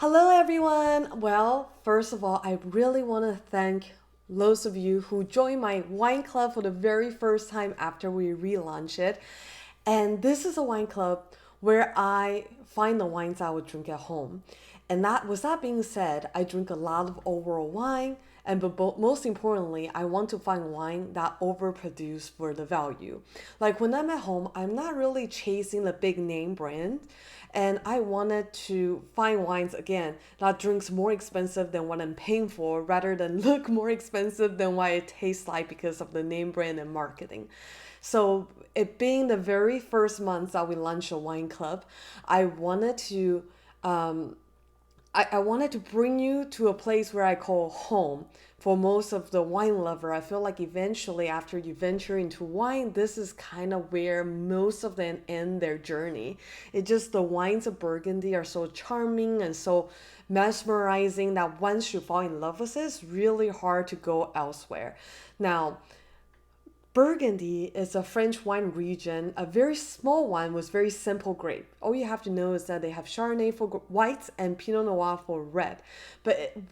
Hello, everyone. Well, first of all, I really want to thank those of you who joined my wine club for the very first time after we relaunch it. And this is a wine club where I find the wines I would drink at home. And that being said, I drink a lot of overall wine, and most importantly, I want to find wine that overproduce for the value. Like when I'm at home, I'm not really chasing the big name brand, and I wanted to find wines again that drinks more expensive than what I'm paying for, rather than look more expensive than what it tastes like because of the name brand and marketing. So it being the very first month that we launched a wine club, I wanted to um, I wanted to bring you to a place where I call home. For most of the wine lover, I feel like eventually after you venture into wine, this is kind of where most of them end their journey. It just the wines of Burgundy are so charming and so mesmerizing that once you fall in love with it, it's really hard to go elsewhere. Now, Burgundy is a French wine region, a very small one with very simple grape. All you have to know is that they have Chardonnay for whites and Pinot Noir for red.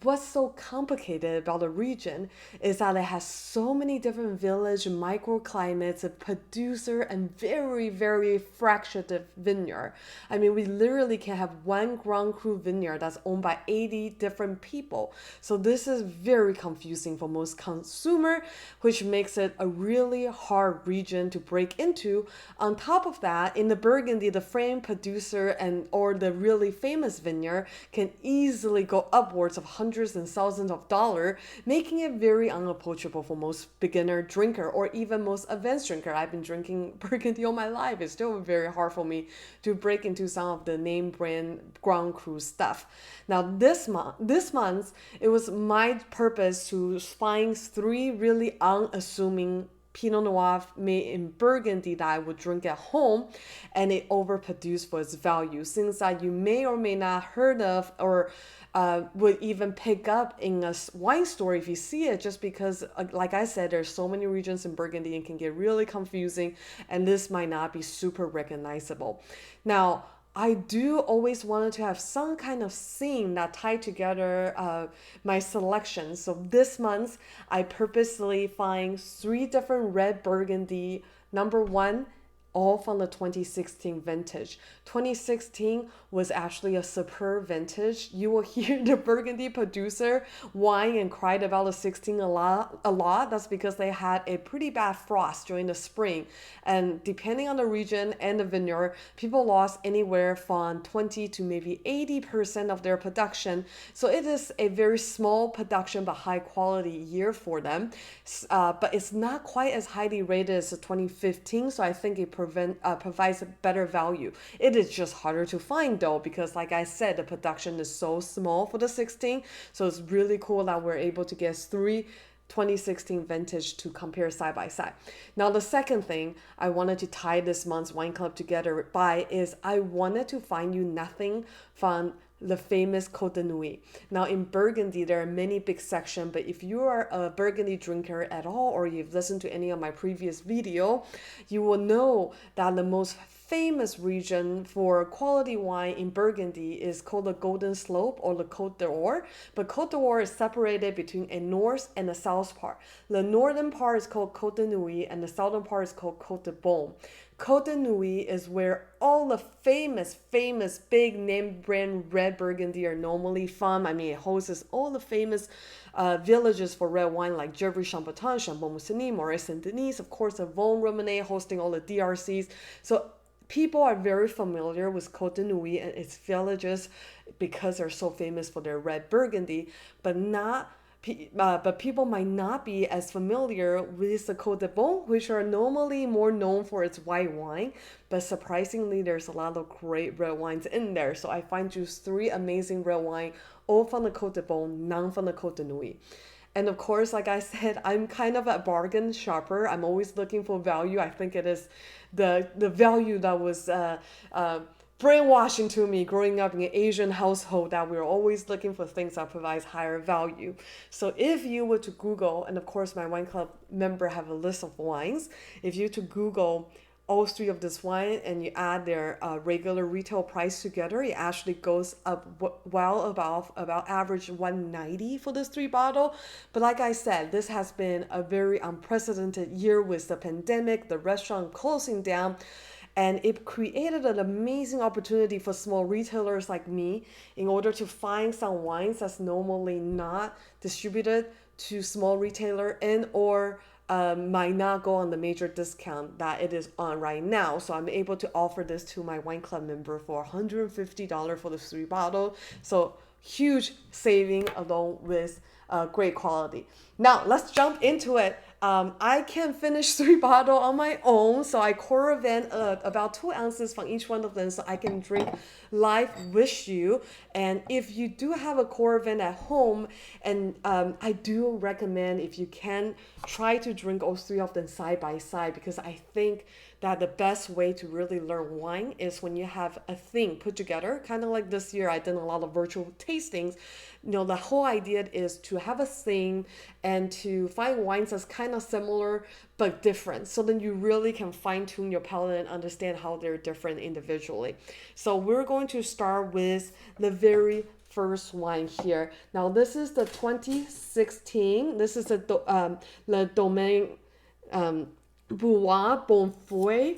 What's so complicated about the region is that it has so many different village microclimates, a producer, and very, very fractured vineyard. I mean, we literally can have one Grand Cru vineyard that's owned by 80 different people. So this is very confusing for most consumer, which makes it a really hard region to break into. On top of that, in the Burgundy, the frame producer and or the really famous vineyard can easily go upwards of hundreds and thousands of dollars, making it very unapproachable for most beginner drinker or even most advanced drinker. I've been drinking Burgundy all my life. It's still very hard for me to break into some of the name brand Grand Cru stuff. Now this month, it was my purpose to find three really unassuming Pinot Noir made in Burgundy that I would drink at home, and it overproduced for its value. Things that you may or may not heard of or would even pick up in a wine store if you see it, just because, like I said, there's so many regions in Burgundy and can get really confusing, and this might not be super recognizable. Now, I do always wanted to have some kind of scene that tied together my selection. So this month, I purposely find three different red Burgundy. Number one, all from the 2016 vintage. 2016 was actually a superb vintage. You will hear the Burgundy producer whine and cried about the 16 a lot. That's because they had a pretty bad frost during the spring. And depending on the region and the vineyard, people lost anywhere from 20 to maybe 80% of their production. So it is a very small production but high quality year for them. But it's not quite as highly rated as the 2015. So I think it provides a better value. It is just harder to find though, because like I said, the production is so small for the 16. So it's really cool that we're able to get three 2016 vintage to compare side by side. Now, the second thing I wanted to tie this month's wine club together by is I wanted to find you nothing from the famous Côte de Nuit. Now, in Burgundy, there are many big sections, but if you are a Burgundy drinker at all, or you've listened to any of my previous video, you will know that the most famous region for quality wine in Burgundy is called the Golden Slope or the Côte d'Or. But Côte d'Or is separated between a north and a south part. The northern part is called Côte de Nuit and the southern part is called Côte de Beaune. Côte de Nuit is where all the famous big name brand red Burgundy are normally from. I mean, it hosts all the famous villages for red wine like Gevrey-Chambertin, Chambon-Musigny, Moret-Saint-Denis, of course, the Vosne Romanée hosting all the DRCs. So people are very familiar with Côte de Nuit and its villages because they're so famous for their red Burgundy, but people might not be as familiar with the Côte de Beaune, which are normally more known for its white wine. But surprisingly, there's a lot of great red wines in there. So I find just three amazing red wine, all from the Côte de Beaune, none from the Côte de Nuit. And of course, like I said, I'm kind of a bargain shopper. I'm always looking for value. I think it is the value that was brainwashing to me growing up in an Asian household, that we're always looking for things that provides higher value. So if you were to Google, and of course my wine club member have a list of wines, if you to Google all three of this wine and you add their regular retail price together, it actually goes up well above about average 190 for this three bottle. But like I said, this has been a very unprecedented year with the pandemic, the restaurant closing down, and it created an amazing opportunity for small retailers like me in order to find some wines that's normally not distributed to small retailer and or might not go on the major discount that it is on right now. So I'm able to offer this to my wine club member for $150 for the three bottle. So huge saving along with great quality. Now let's jump into it. I can finish three bottle on my own, so I caravan about 2 ounces from each one of them, so I can drink live with you. And if you do have a caravan at home, and I do recommend if you can try to drink all three of them side by side, because I think that the best way to really learn wine is when you have a thing put together. Kind of like this year, I did a lot of virtual tastings. The whole idea is to have a thing and to find wines that's kind of similar but different. So then you really can fine tune your palate and understand how they're different individually. So we're going to start with the very first wine here. Now this is the 2016. This is Le Domaine Bois Bonfoy,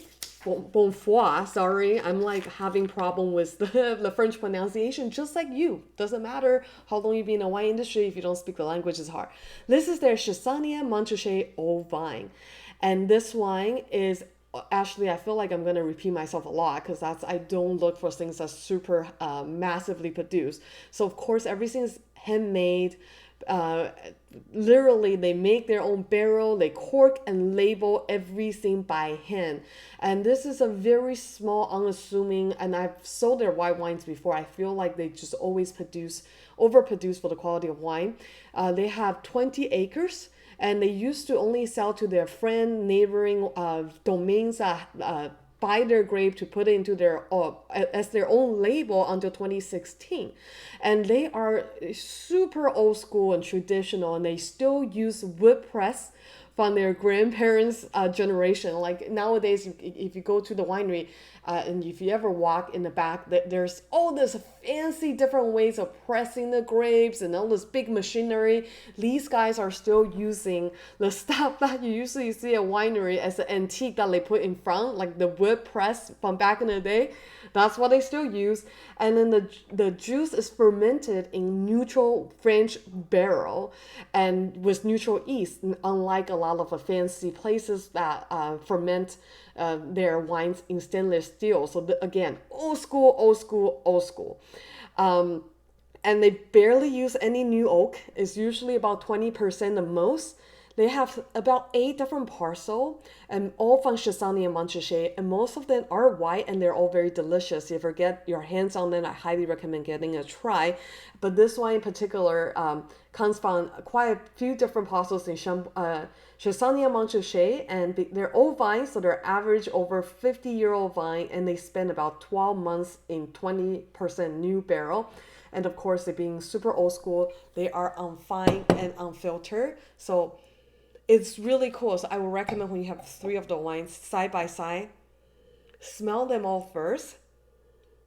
sorry, I'm like having problem with the French pronunciation, just like you. Doesn't matter how long you've been in the wine industry, if you don't speak the language, it's hard. This is their Chassagne Montrachet Old Vine. And this wine is actually, I feel like I'm going to repeat myself a lot because I don't look for things that's super massively produced. So of course, everything's handmade. Literally they make their own barrel, they cork and label everything by hand, and this is a very small, unassuming, and I've sold their white wines before. I feel like they just always overproduce for the quality of wine. They have 20 acres, and they used to only sell to their friend neighboring domains that buy their grape to put it into their as their own label until 2016. And they are super old school and traditional, and they still use wood press from their grandparents' generation. Like nowadays, if you go to the winery and if you ever walk in the back, there's all this fancy different ways of pressing the grapes and all this big machinery. These guys are still using the stuff that you usually see at winery as an antique that they put in front, like the wood press from back in the day. That's what they still use. And then the juice is fermented in neutral French barrel and with neutral yeast, unlike a lot of fancy places that ferment their wines in stainless steel. So again, old school, old school, old school. And they barely use any new oak. It's usually about 20% the most. They have about 8 different parcels, and all from Chassagne and Montrachet, and most of them are white, and they're all very delicious. If you ever get your hands on them, I highly recommend getting a try. But this one in particular comes from quite a few different parcels in Chassagne and Montrachet, and they're old vines, so they're average over 50-year-old vine, and they spend about 12 months in 20% new barrel. And of course, they're being super old school. They are unfined and unfiltered. So it's really cool. So I would recommend when you have 3 of the wines side by side, smell them all first.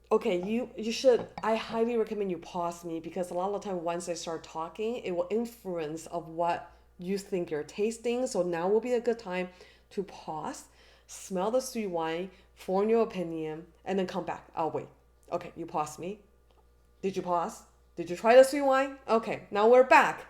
Okay, you should, I highly recommend you pause me, because a lot of the time once I start talking, it will influence of what you think you're tasting. So now will be a good time to pause, smell the sweet wine, form your opinion, and then come back. I'll wait. Okay, you pause me. Did you pause? Did you try the sweet wine? Okay, now we're back.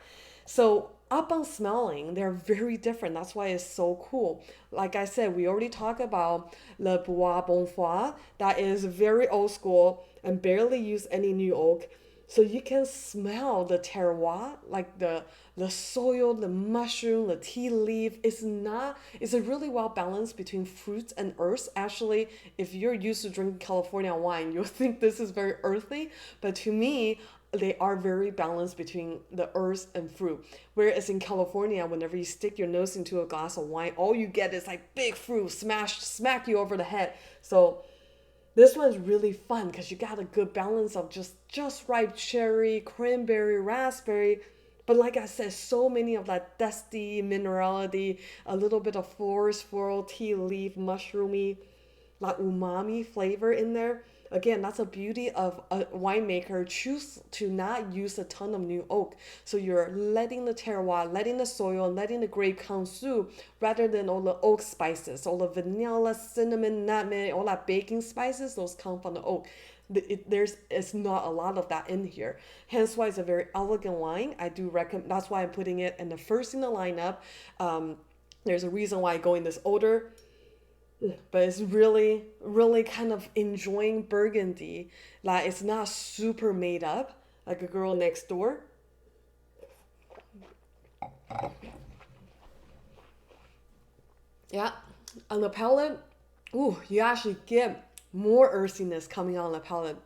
So up on smelling, they're very different. That's why it's so cool. Like I said, we already talked about Le Bois Bonfoy. That is very old school and barely use any new oak. So you can smell the terroir, like the soil, the mushroom, the tea leaf. It's a really well balanced between fruits and earths. Actually, if you're used to drinking California wine, you'll think this is very earthy. But to me, they are very balanced between the earths and fruit. Whereas in California, whenever you stick your nose into a glass of wine, all you get is like big fruit smack you over the head. So this one's really fun because you got a good balance of just ripe cherry, cranberry, raspberry, But like I said, so many of that dusty minerality, a little bit of forest floral, tea leaf, mushroomy, like umami flavor in there. Again, that's a beauty of a winemaker choose to not use a ton of new oak. So you're letting the terroir, letting the soil, letting the grape consume rather than all the oak spices, all the vanilla, cinnamon, nutmeg, all that baking spices, those come from the oak. There's it's not a lot of that in here. Hence why it's a very elegant wine. I do recommend. That's why I'm putting it in the first in the lineup. There's a reason why I go in this order, but it's really, really kind of enjoying Burgundy. Like it's not super made up like a girl next door. Yeah, on the palate, ooh, you actually get more earthiness coming on the palate.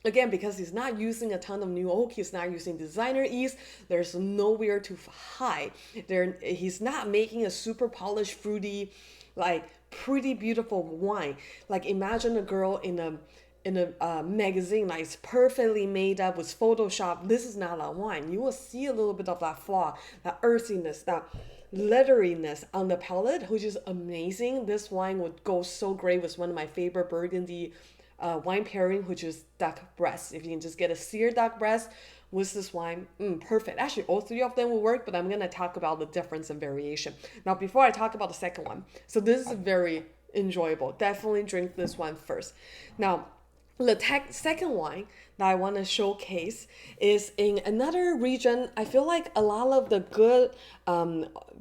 Again, because he's not using a ton of new oak, he's not using designer yeast. There's nowhere to hide. He's not making a super polished, fruity, like pretty beautiful wine. Like imagine a girl in a magazine like it's perfectly made up with Photoshop. This is not that wine. You will see a little bit of that flaw, that earthiness, that leatheriness on the palate, which is amazing. This wine would go so great with one of my favorite Burgundy wine pairing, which is duck breast. If you can just get a seared duck breast with this wine, perfect. Actually, all three of them will work, but I'm going to talk about the difference and variation. Now, before I talk about the second one, so this is very enjoyable. Definitely drink this one first. Now, the second wine that I want to showcase is in another region. I feel like a lot of the good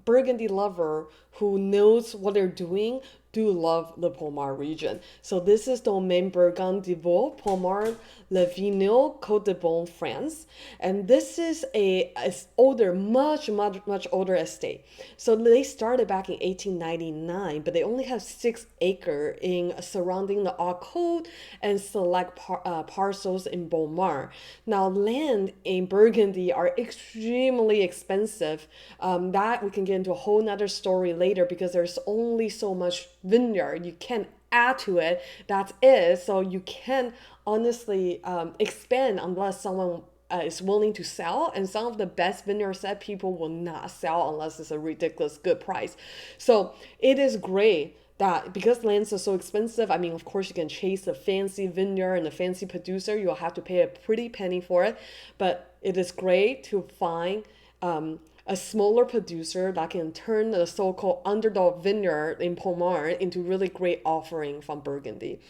Burgundy lover who knows what they're doing do love the Pommard region. So this is Domaine Burgonde de Vaux, Pommard, Le Vigneault, Côte de Beaune, France. And this is a older, much older estate. So they started back in 1899, but they only have 6 acres in surrounding the Haute and select parcels in Beaumont. Now, land in Burgundy are extremely expensive. That we can get into a whole nother story later because there's only so much vineyard you can add to it. That's it. So you can honestly expand unless someone is willing to sell, and some of the best vineyards that people will not sell unless it's a ridiculous good price. So it is great that because lands are so expensive, I mean, of course, you can chase a fancy vineyard and a fancy producer. You'll have to pay a pretty penny for it. But it is great to find a smaller producer that can turn the so-called underdog vineyard in Pommard into really great offering from Burgundy.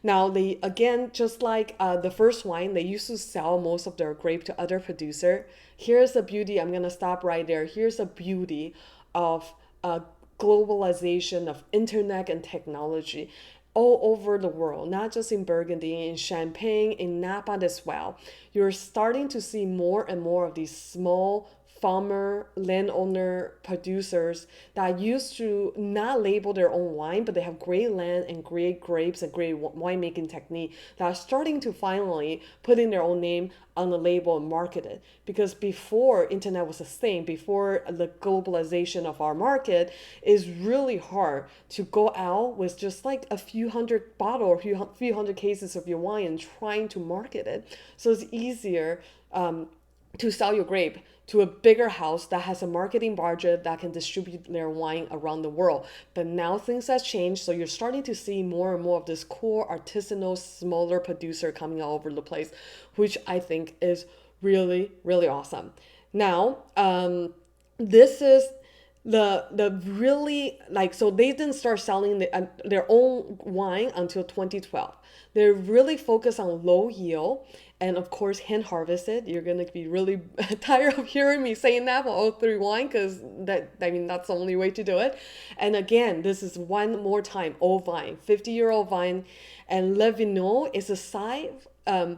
Now, they again, just like the first wine, they used to sell most of their grape to other producer. Here's the beauty. I'm gonna stop right there. Here's the beauty of globalization of internet and technology all over the world, not just in Burgundy, in Champagne, in Napa as well. You're starting to see more and more of these small farmer, landowner, producers that used to not label their own wine, but they have great land and great grapes and great winemaking technique that are starting to finally put in their own name on the label and market it. Because before internet was a thing, before the globalization of our market, is really hard to go out with just like a few hundred bottle or few hundred cases of your wine and trying to market it. So it's easier to sell your grape to a bigger house that has a marketing budget that can distribute their wine around the world. But now things have changed, so you're starting to see more and more of this cool artisanal smaller producer coming all over the place, which I think is really, really awesome. Now, this is the really like, so they didn't start selling their own wine until 2012. They're really focused on low yield and of course hand harvested. You're gonna be really tired of hearing me saying that for all three wine because that's the only way to do it. And again, this is one more time old vine, 50-year-old vine, and Le Vigneault is a side a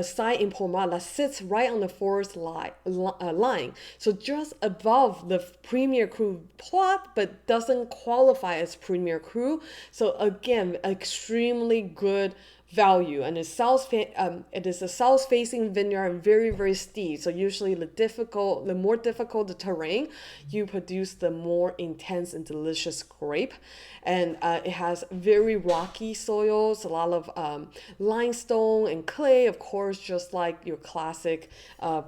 site in Pommard that sits right on the forest line. So just above the Premier Cru plot, but doesn't qualify as Premier Cru. So again, extremely good value, and it is a south-facing vineyard and very very steep. So usually the more difficult the terrain, you produce the more intense and delicious grape, and it has very rocky soils, a lot of limestone and clay, of course, just like your classic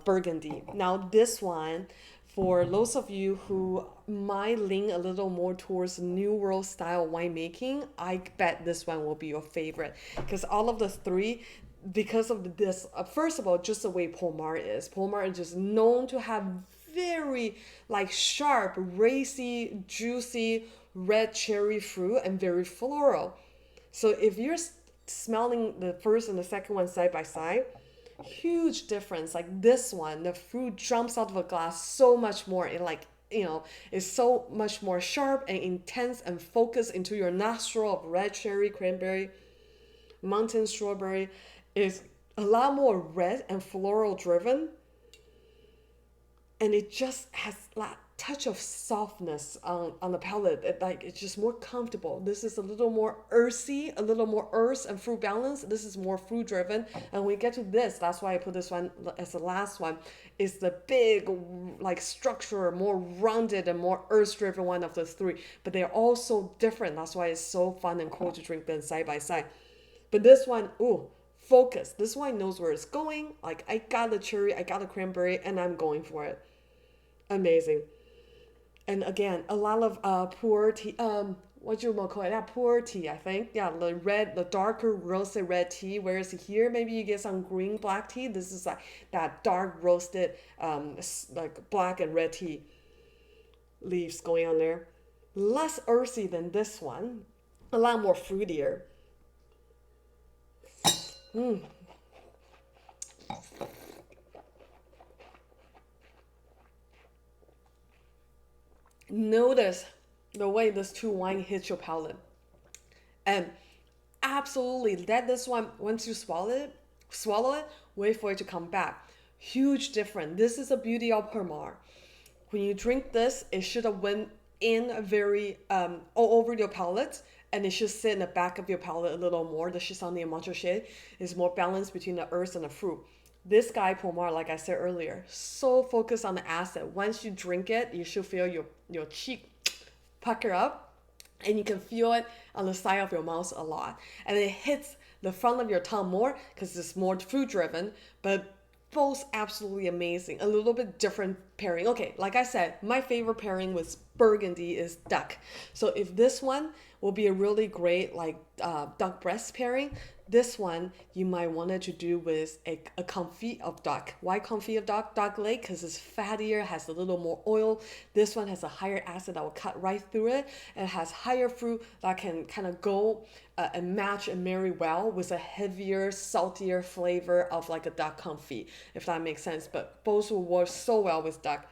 Burgundy. Now this one, for those of you who might lean a little more towards New World style winemaking, I bet this one will be your favorite, because all of the three, because of this, first of all, just the way Pommard is. Pommard is just known to have very like sharp, racy, juicy red cherry fruit and very floral. So if you're smelling the first and the second one side by side, huge difference. Like this one, the fruit jumps out of a glass so much more. It like, is so much more sharp and intense and focused into your nostril of red cherry, cranberry, mountain strawberry. Is a lot more red and floral driven, and it just has that touch of softness on the palate. It's just more comfortable. This is a little more earthy, a little more earth and fruit balance. This is more fruit driven. And we get to this, that's why I put this one as the last one, is the big like structure, more rounded and more earth driven one of the three. But they're all so different. That's why it's so fun and cool to drink them side by side. But this one, ooh, focus. This one knows where it's going. Like I got the cherry, I got the cranberry, and I'm going for it. Amazing. And again, a lot of pu'er tea, what you call it, that pu'er tea, I think. Yeah, the darker roasted red tea. Whereas here, maybe you get some green black tea. This is like that dark roasted, like black and red tea leaves going on there. Less earthy than this one, a lot more fruitier. Notice the way this two wine hits your palate, and absolutely let this one, once you swallow it, wait for it to come back. Huge difference. This is the beauty of Pommard. When you drink this, it should have went in very all over your palate, and it should sit in the back of your palate a little more. The Chassagne and Montrachet is more balanced between the earth and the fruit. This guy, Pommard, like I said earlier, so focused on the acid. Once you drink it, you should feel your cheek pucker up, and you can feel it on the side of your mouth a lot. And it hits the front of your tongue more because it's more fruit driven, but both absolutely amazing. A little bit different pairing. Okay, like I said, my favorite pairing with Burgundy is duck. So if this one will be a really great like duck breast pairing, this one you might want to do with a confit of duck. Why confit of duck? Duck leg, because it's fattier, has a little more oil. This one has a higher acid that will cut right through it. It has higher fruit that can kind of go and match and marry well with a heavier, saltier flavor of like a duck confit, if that makes sense. But both will work so well with duck.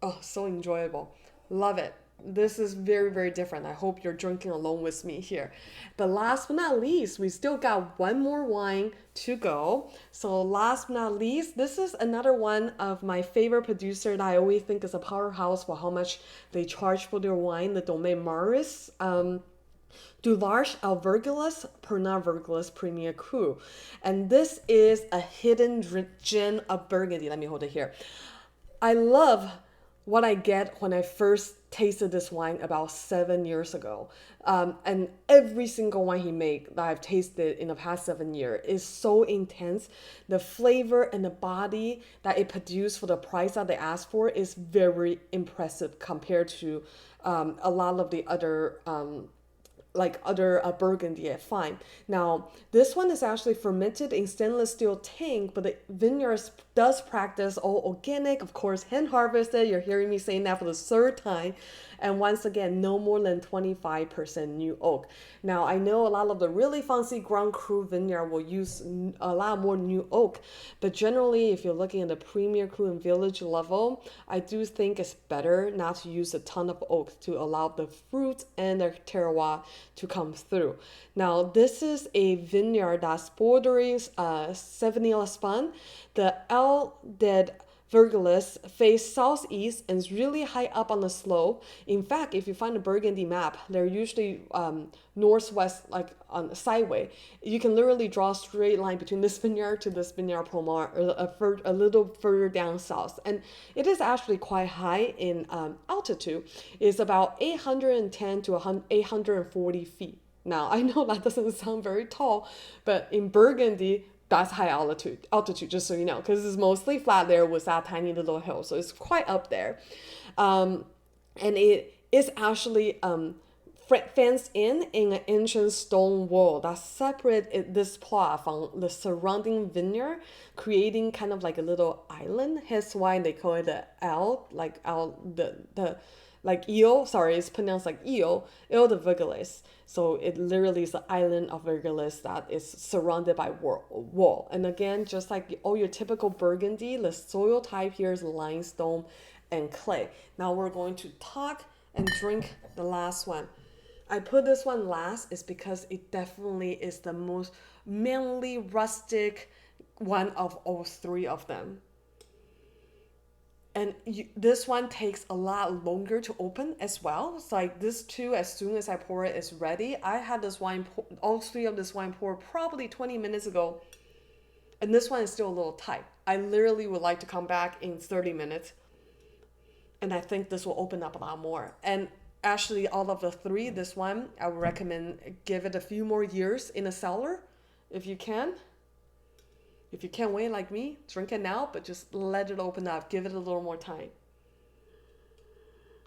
Oh, so enjoyable. Love it. This is very, very different. I hope you're drinking along with me here. But last but not least, we still got one more wine to go. So last but not least, this is another one of my favorite producer that I always think is a powerhouse for how much they charge for their wine, the Domaine Maurice. Du Larche Alvergelus Pernod Vergelus Premier Cru. And this is a hidden gem of Burgundy. Let me hold it here. I love what I get when I first tasted this wine about 7 years ago. And every single wine he made that I've tasted in the past 7 years is so intense. The flavor and the body that it produced for the price that they asked for is very impressive compared to a lot of the other Burgundy, fine. Now, this one is actually fermented in stainless steel tank, but the vineyard does practice all organic, of course, hand harvested. You're hearing me saying that for the third time. And once again, no more than 25% new oak. Now, I know a lot of the really fancy Grand Cru vineyard will use a lot more new oak, but generally, if you're looking at the Premier Cru and Village level, I do think it's better not to use a ton of oak to allow the fruit and the terroir to come through. Now, this is a vineyard that's bordering Sauvigny-Laspan. The L. Verglis face southeast and is really high up on the slope. In fact, if you find a Burgundy map, they're usually northwest, like on sideway. You can literally draw a straight line between this vineyard to this vineyard Pommard, or a little further down south. And it is actually quite high in altitude. It's about 810 to 840 feet. Now, I know that doesn't sound very tall, but in Burgundy, that's high altitude, just so you know, because it's mostly flat there with that tiny little hill. So it's quite up there. And it is actually fenced in an ancient stone wall that separate this plot from the surrounding vineyard, creating kind of like a little island. Hence why they call it the L, like L, the like Eel, sorry, it's pronounced like Eel de Verglis. So it literally is the island of Verglis that is surrounded by wall. And again, just like all your typical Burgundy, the soil type here is limestone and clay. Now we're going to talk and drink the last one. I put this one last is because it definitely is the most manly, rustic one of all three of them. And this one takes a lot longer to open as well. It's like this too, as soon as I pour it, it's ready. I had this wine, all three of this wine poured probably 20 minutes ago. And this one is still a little tight. I literally would like to come back in 30 minutes. And I think this will open up a lot more. And actually, all of the three, this one, I would recommend give it a few more years in a cellar if you can. If you can't wait like me, drink it now, but just let it open up. Give it a little more time.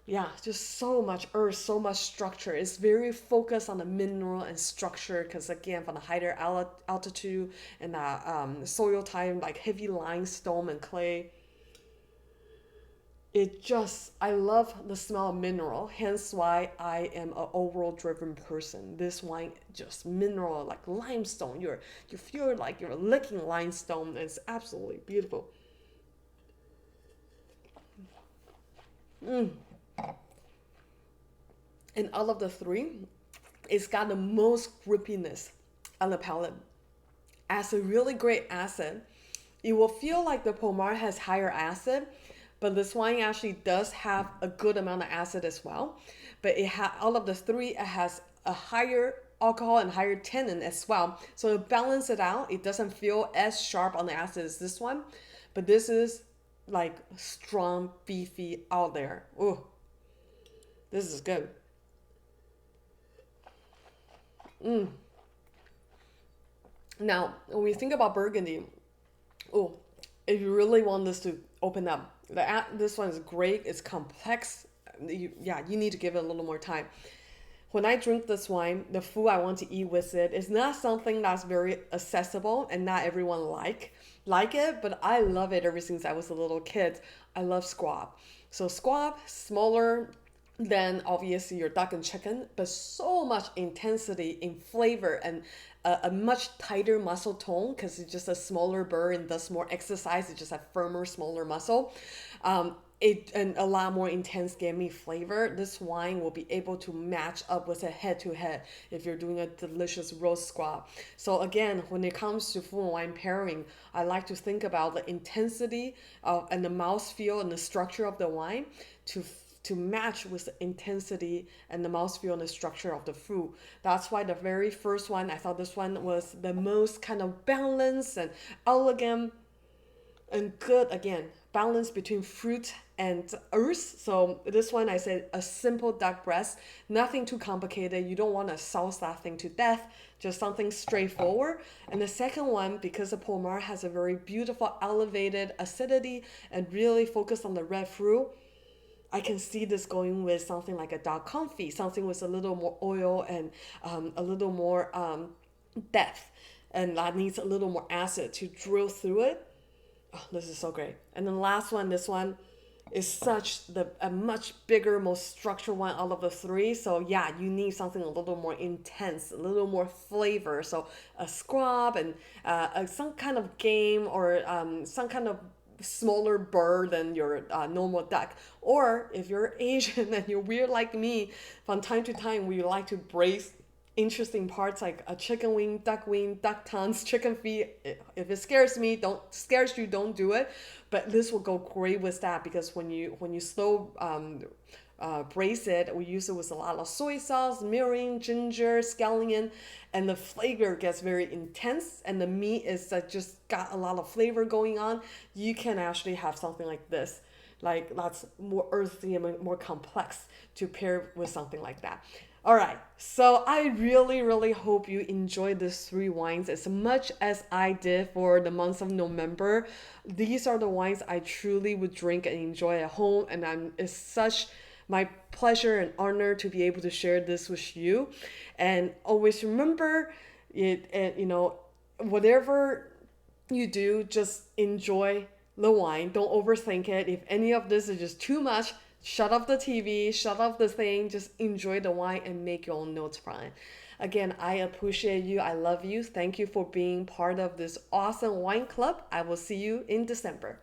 Yeah, just so much earth, so much structure. It's very focused on the mineral and structure because, again, from the higher altitude and the soil type, like heavy limestone and clay. I love the smell of mineral, hence why I am an overall driven person. This wine just mineral, like limestone. You feel like you're licking limestone. It's absolutely beautiful. And out of the three, it's got the most grippiness on the palate. As a really great acid, it will feel like the Pommard has higher acid, but this wine actually does have a good amount of acid as well. But out of the three, it has a higher alcohol and higher tannin as well. So to balance it out, it doesn't feel as sharp on the acid as this one. But this is like strong, beefy out there. Oh, this is good. Now, when we think about Burgundy, oh, if you really want this to open up, this one is great. It's complex. You need to give it a little more time. When I drink this wine, the food I want to eat with it is not something that's very accessible and not everyone like it, but I love it ever since I was a little kid. I love squab. So squab, smaller than obviously your duck and chicken, but so much intensity in flavor and a much tighter muscle tone because it's just a smaller bird and does more exercise. It's just a firmer, smaller muscle. And a lot more intense gamey flavor. This wine will be able to match up with a head-to-head if you're doing a delicious roast squab. So again, when it comes to food and wine pairing, I like to think about the intensity and the mouthfeel and the structure of the wine to match with the intensity and the mouthfeel and the structure of the food. That's why the very first one, I thought this one was the most kind of balanced and elegant and good, again, balance between fruit and earth. So this one, I said a simple duck breast, nothing too complicated. You don't want to sauce that thing to death, just something straightforward. And the second one, because the Pommard has a very beautiful elevated acidity and really focused on the red fruit, I can see this going with something like a dark confit, something with a little more oil and a little more depth, and that needs a little more acid to drill through it. Oh, this is so great. And then last one, this one is a much bigger, most structured one out of the three. So yeah, you need something a little more intense, a little more flavor. So a squab and some kind of game or some kind of smaller bird than your normal duck. Or if you're Asian and you're weird like me, from time to time we like to braise interesting parts like a chicken wing, duck tongues, chicken feet. If it scares you, don't do it. But this will go great with that because when you slow braise it, we use it with a lot of soy sauce, mirin, ginger, scallion, and the flavor gets very intense. And the meat is just got a lot of flavor going on. You can actually have something like this, like that's more earthy and more complex to pair with something like that. All right, so I really, really hope you enjoyed these three wines as much as I did for the month of November. These are the wines I truly would drink and enjoy at home, and it's such my pleasure and honor to be able to share this with you. And always remember, whatever you do, just enjoy the wine. Don't overthink it. If any of this is just too much, shut off the TV, shut off the thing, just enjoy the wine and make your own notes from it. Again, I appreciate you. I love you. Thank you for being part of this awesome wine club. I will see you in December.